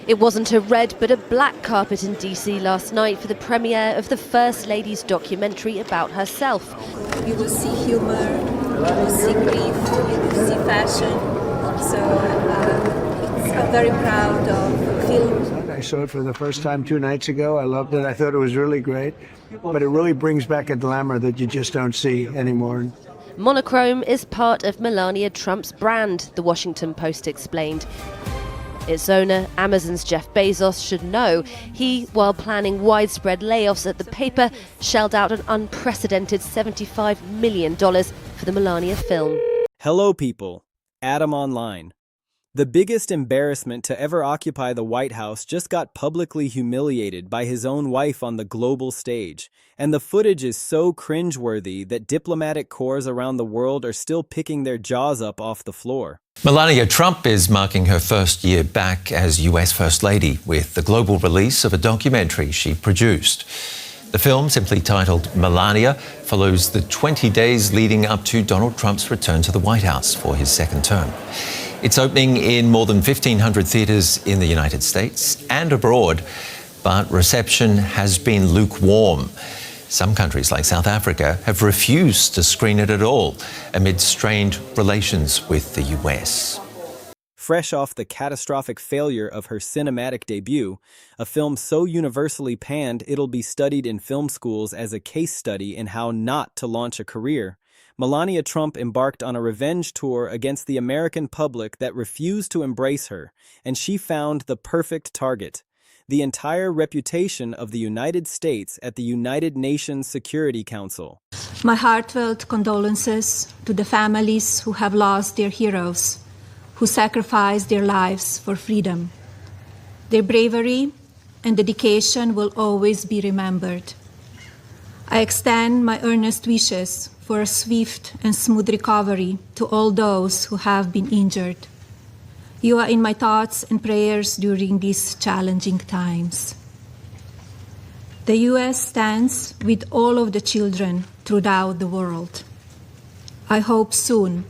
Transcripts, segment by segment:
It wasn't a red but a black carpet in DC last night for the premiere of the First Lady's documentary about herself. You will see humor, you will see grief, you will see fashion. So I'm very proud of the film. I saw it for the first time 2 nights ago. I loved it. I thought it was really great. But it really brings back a glamour that you just don't see anymore. Monochrome is part of Melania Trump's brand, the Washington Post explained. Its owner, Amazon's Jeff Bezos, should know. He, while planning widespread layoffs at the paper, shelled out an unprecedented $75 million for the Melania film. Hello, people. Adam Online. The biggest embarrassment to ever occupy the White House just got publicly humiliated by his own wife on the global stage. And the footage is so cringeworthy that diplomatic corps around the world are still picking their jaws up off the floor. Melania Trump is marking her first year back as US First Lady with the global release of a documentary she produced. The film, simply titled Melania, follows the 20 days leading up to Donald Trump's return to the White House for his second term. It's opening in more than 1,500 theaters in the United States and abroad, but reception has been lukewarm. Some countries, like South Africa, have refused to screen it at all amid strained relations with the US. Fresh off the catastrophic failure of her cinematic debut, a film so universally panned it'll be studied in film schools as a case study in how not to launch a career, Melania Trump embarked on a revenge tour against the American public that refused to embrace her, and she found the perfect target: the entire reputation of the United States at the United Nations Security Council. My heartfelt condolences to the families who have lost their heroes, who sacrificed their lives for freedom. Their bravery and dedication will always be remembered. I extend my earnest wishes for a swift and smooth recovery to all those who have been injured. You are in my thoughts and prayers during these challenging times. The U.S. stands with all of the children throughout the world. I hope soon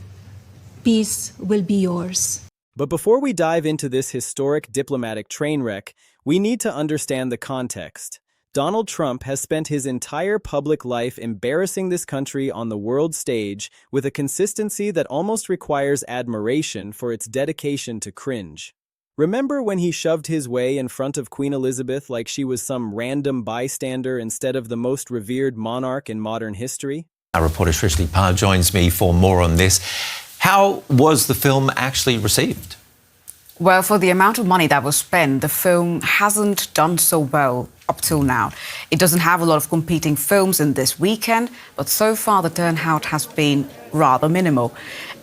peace will be yours. But before we dive into this historic diplomatic train wreck, we need to understand the context. Donald Trump has spent his entire public life embarrassing this country on the world stage with a consistency that almost requires admiration for its dedication to cringe. Remember when he shoved his way in front of Queen Elizabeth like she was some random bystander instead of the most revered monarch in modern history? Our reporter Shrishti Par joins me for more on this. How was the film actually received? Well, for the amount of money that was spent, the film hasn't done so well up till now. It doesn't have a lot of competing films in this weekend, but so far the turnout has been rather minimal.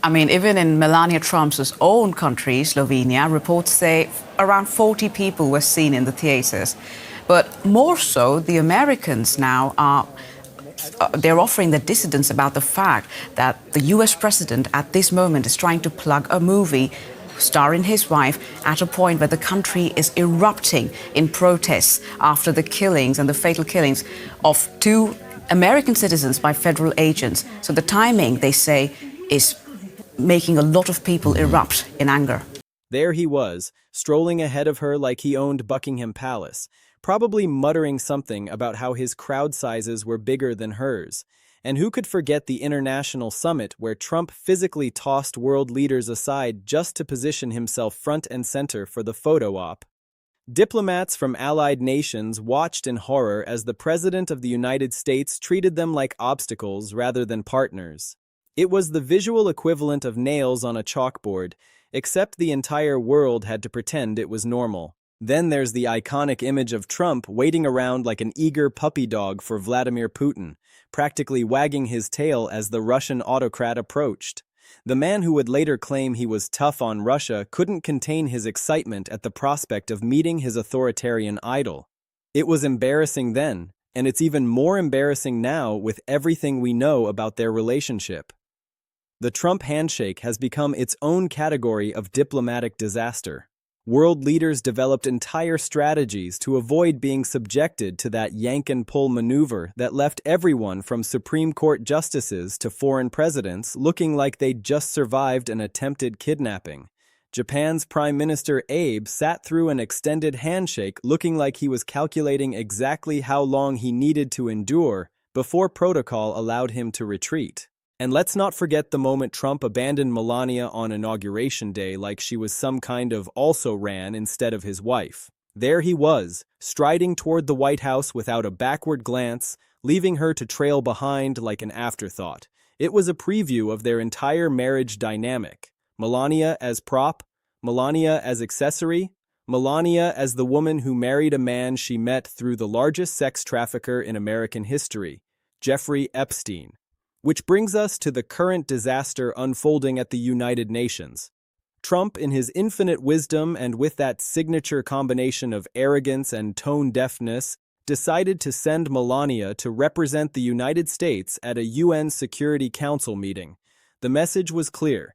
I mean, even in Melania Trump's own country, Slovenia, reports say around 40 people were seen in the theaters. But more so, the Americans now are they're offering their dissidence about the fact that the US president at this moment is trying to plug a movie starring his wife at a point where the country is erupting in protests after the killings and the fatal killings of 2 American citizens by federal agents. So the timing, they say, is making a lot of people erupt in anger. There he was, strolling ahead of her like he owned Buckingham Palace, probably muttering something about how his crowd sizes were bigger than hers. And who could forget the international summit where Trump physically tossed world leaders aside just to position himself front and center for the photo op? Diplomats from allied nations watched in horror as the President of the United States treated them like obstacles rather than partners. It was the visual equivalent of nails on a chalkboard, except the entire world had to pretend it was normal. Then there's the iconic image of Trump waiting around like an eager puppy dog for Vladimir Putin, practically wagging his tail as the Russian autocrat approached. The man who would later claim he was tough on Russia couldn't contain his excitement at the prospect of meeting his authoritarian idol. It was embarrassing then, and it's even more embarrassing now with everything we know about their relationship. The Trump handshake has become its own category of diplomatic disaster. World leaders developed entire strategies to avoid being subjected to that yank and pull maneuver that left everyone from Supreme Court justices to foreign presidents looking like they'd just survived an attempted kidnapping. Japan's Prime Minister Abe sat through an extended handshake looking like he was calculating exactly how long he needed to endure before protocol allowed him to retreat. And let's not forget the moment Trump abandoned Melania on Inauguration Day like she was some kind of also-ran instead of his wife. There he was, striding toward the White House without a backward glance, leaving her to trail behind like an afterthought. It was a preview of their entire marriage dynamic. Melania as prop, Melania as accessory, Melania as the woman who married a man she met through the largest sex trafficker in American history, Jeffrey Epstein. Which brings us to the current disaster unfolding at the United Nations. Trump, in his infinite wisdom and with that signature combination of arrogance and tone deafness, decided to send Melania to represent the United States at a UN Security Council meeting. The message was clear.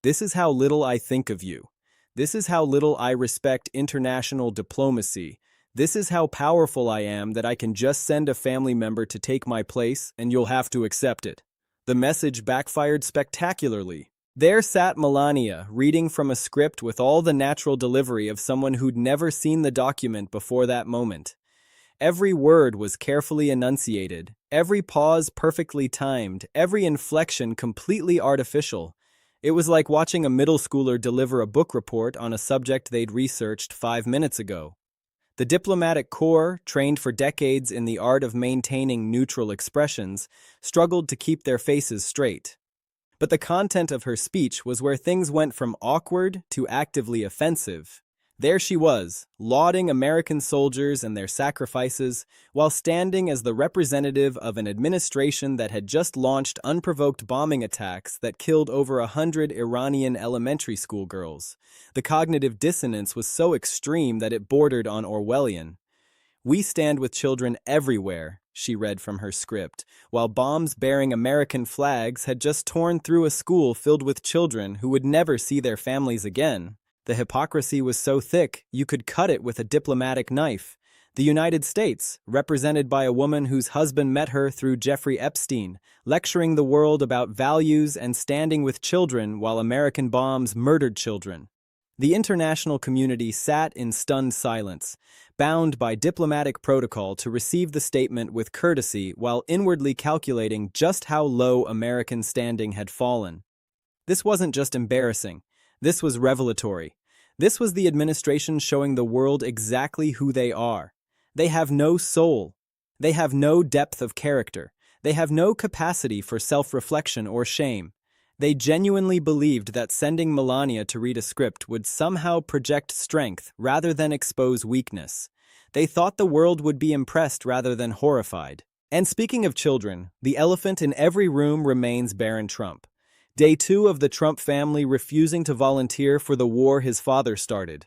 This is how little I think of you. This is how little I respect international diplomacy. This is how powerful I am that I can just send a family member to take my place and you'll have to accept it. The message backfired spectacularly. There sat Melania, reading from a script with all the natural delivery of someone who'd never seen the document before that moment. Every word was carefully enunciated, every pause perfectly timed, every inflection completely artificial. It was like watching a middle schooler deliver a book report on a subject they'd researched 5 minutes ago. The diplomatic corps, trained for decades in the art of maintaining neutral expressions, struggled to keep their faces straight. But the content of her speech was where things went from awkward to actively offensive. There she was, lauding American soldiers and their sacrifices, while standing as the representative of an administration that had just launched unprovoked bombing attacks that killed over 100 Iranian elementary school girls. The cognitive dissonance was so extreme that it bordered on Orwellian. "We stand with children everywhere," she read from her script, while bombs bearing American flags had just torn through a school filled with children who would never see their families again. The hypocrisy was so thick, you could cut it with a diplomatic knife. The United States, represented by a woman whose husband met her through Jeffrey Epstein, lecturing the world about values and standing with children while American bombs murdered children. The international community sat in stunned silence, bound by diplomatic protocol to receive the statement with courtesy while inwardly calculating just how low American standing had fallen. This wasn't just embarrassing. This was revelatory. This was the administration showing the world exactly who they are. They have no soul. They have no depth of character. They have no capacity for self-reflection or shame. They genuinely believed that sending Melania to read a script would somehow project strength rather than expose weakness. They thought the world would be impressed rather than horrified. And speaking of children, the elephant in every room remains Barron Trump. Day 2 of the Trump family refusing to volunteer for the war his father started.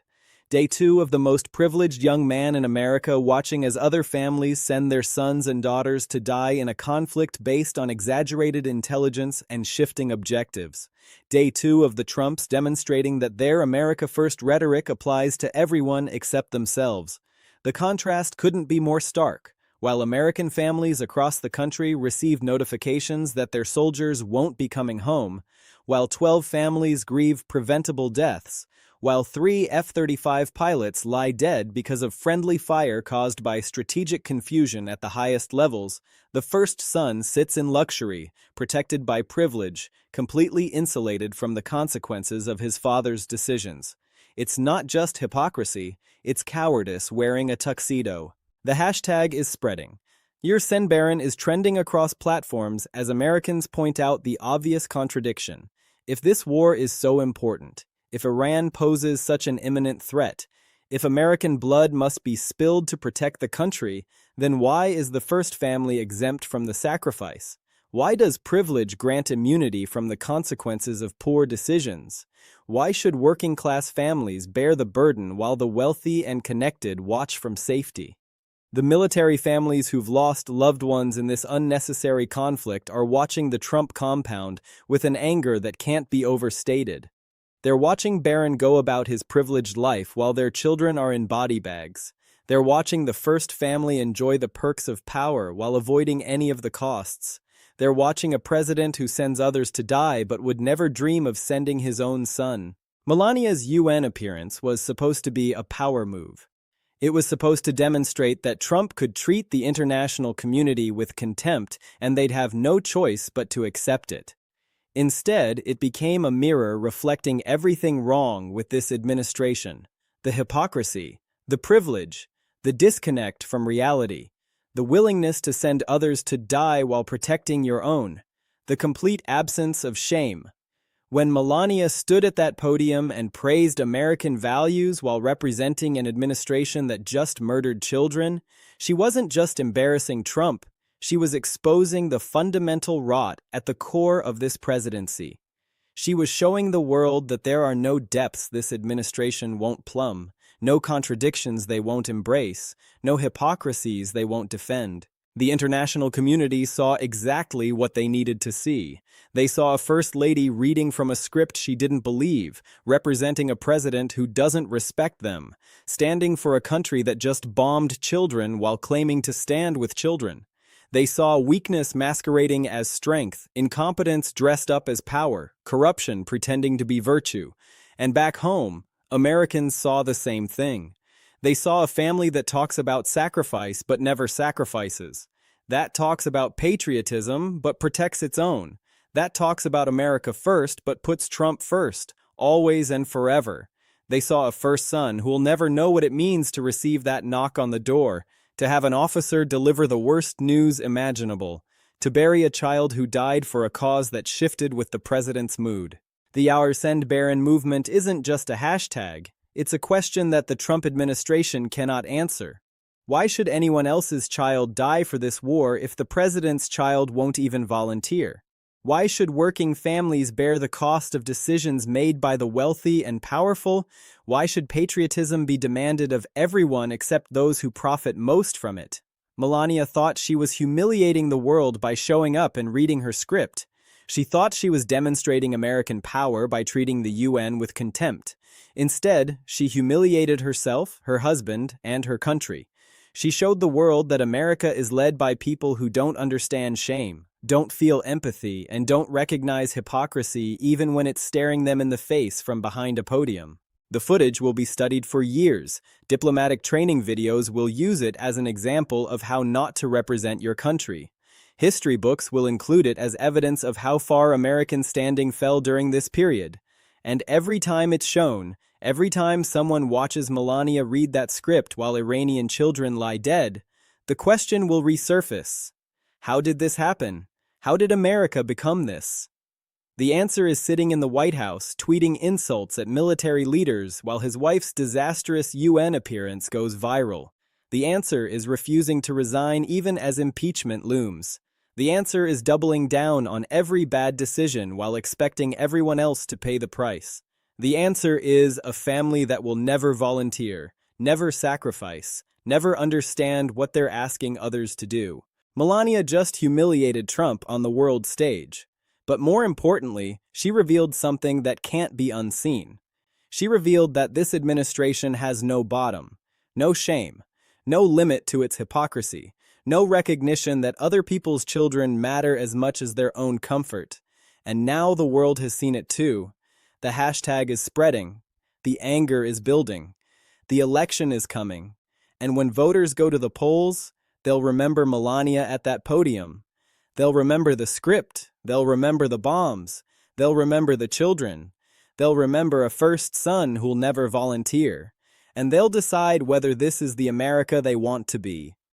Day 2 of the most privileged young man in America watching as other families send their sons and daughters to die in a conflict based on exaggerated intelligence and shifting objectives. Day 2 of the Trumps demonstrating that their America First rhetoric applies to everyone except themselves. The contrast couldn't be more stark. While American families across the country receive notifications that their soldiers won't be coming home, while 12 families grieve preventable deaths, while 3 F-35 pilots lie dead because of friendly fire caused by strategic confusion at the highest levels, the first son sits in luxury, protected by privilege, completely insulated from the consequences of his father's decisions. It's not just hypocrisy, it's cowardice wearing a tuxedo. The hashtag is spreading. Your Send Barron is trending across platforms as Americans point out the obvious contradiction. If this war is so important, if Iran poses such an imminent threat, if American blood must be spilled to protect the country, then why is the first family exempt from the sacrifice? Why does privilege grant immunity from the consequences of poor decisions? Why should working-class families bear the burden while the wealthy and connected watch from safety? The military families who've lost loved ones in this unnecessary conflict are watching the Trump compound with an anger that can't be overstated. They're watching Barron go about his privileged life while their children are in body bags. They're watching the first family enjoy the perks of power while avoiding any of the costs. They're watching a president who sends others to die but would never dream of sending his own son. Melania's UN appearance was supposed to be a power move. It was supposed to demonstrate that Trump could treat the international community with contempt and they'd have no choice but to accept it. Instead, it became a mirror reflecting everything wrong with this administration: the hypocrisy, the privilege, the disconnect from reality, the willingness to send others to die while protecting your own, the complete absence of shame. When Melania stood at that podium and praised American values while representing an administration that just murdered children, she wasn't just embarrassing Trump, she was exposing the fundamental rot at the core of this presidency. She was showing the world that there are no depths this administration won't plumb, no contradictions they won't embrace, no hypocrisies they won't defend. The international community saw exactly what they needed to see. They saw a first lady reading from a script she didn't believe, representing a president who doesn't respect them, standing for a country that just bombed children while claiming to stand with children. They saw weakness masquerading as strength, incompetence dressed up as power, corruption pretending to be virtue. And back home, Americans saw the same thing. They saw a family that talks about sacrifice but never sacrifices. That talks about patriotism but protects its own. That talks about America first but puts Trump first, always and forever. They saw a first son who will never know what it means to receive that knock on the door, to have an officer deliver the worst news imaginable, to bury a child who died for a cause that shifted with the president's mood. The Our Send Barron movement isn't just a hashtag. It's a question that the Trump administration cannot answer. Why should anyone else's child die for this war if the president's child won't even volunteer? Why should working families bear the cost of decisions made by the wealthy and powerful? Why should patriotism be demanded of everyone except those who profit most from it? Melania thought she was humiliating the world by showing up and reading her script. She thought she was demonstrating American power by treating the UN with contempt. Instead, she humiliated herself, her husband, and her country. She showed the world that America is led by people who don't understand shame, don't feel empathy, and don't recognize hypocrisy even when it's staring them in the face from behind a podium. The footage will be studied for years. Diplomatic training videos will use it as an example of how not to represent your country. History books will include it as evidence of how far American standing fell during this period. And every time it's shown, every time someone watches Melania read that script while Iranian children lie dead, the question will resurface. How did this happen? How did America become this? The answer is sitting in the White House, tweeting insults at military leaders while his wife's disastrous UN appearance goes viral. The answer is refusing to resign even as impeachment looms. The answer is doubling down on every bad decision while expecting everyone else to pay the price. The answer is a family that will never volunteer, never sacrifice, never understand what they're asking others to do. Melania just humiliated Trump on the world stage. But more importantly, she revealed something that can't be unseen. She revealed that this administration has no bottom, no shame, no limit to its hypocrisy, no recognition that other people's children matter as much as their own comfort. And now the world has seen it too. The hashtag is spreading. The anger is building. The election is coming. And when voters go to the polls, they'll remember Melania at that podium. They'll remember the script. They'll remember the bombs. They'll remember the children. They'll remember a first son who'll never volunteer. And they'll decide whether this is the America they want to be.